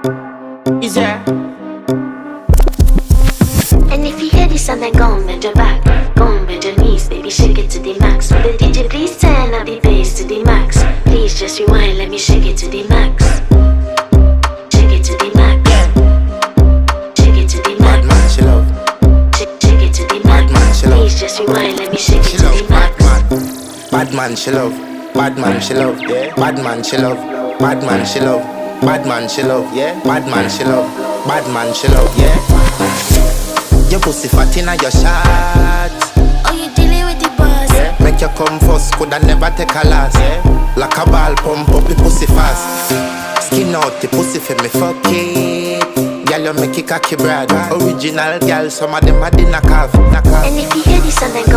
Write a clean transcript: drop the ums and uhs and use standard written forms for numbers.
Easier. And if you hear this and then go on bend your back, go on bend your knees, baby shake it to the max. Will the DJ please turn up the bass to the max? Please just rewind, let me shake it to the max. Shake it to the max. Shake it to the max. Bad man, she love. Shake it to the max. Please just rewind, let me shake it to the max. Bad man, she love. Bad man, she love. Yeah. Bad man, she love. Bad man, she love. Bad man, she love. Yeah. Bad man, she love. Bad man, she love. Yeah. Your pussy fat inna your shot. Oh, you dealing with the boss? Yeah. Make you come first, coulda never take a last. Yeah. Like a ball pump up the pussy fast. Skin out the pussy for me fuck it. Girl, you make it cocky brad. Original girl, some of them a dinner calf. And if you hear this and then go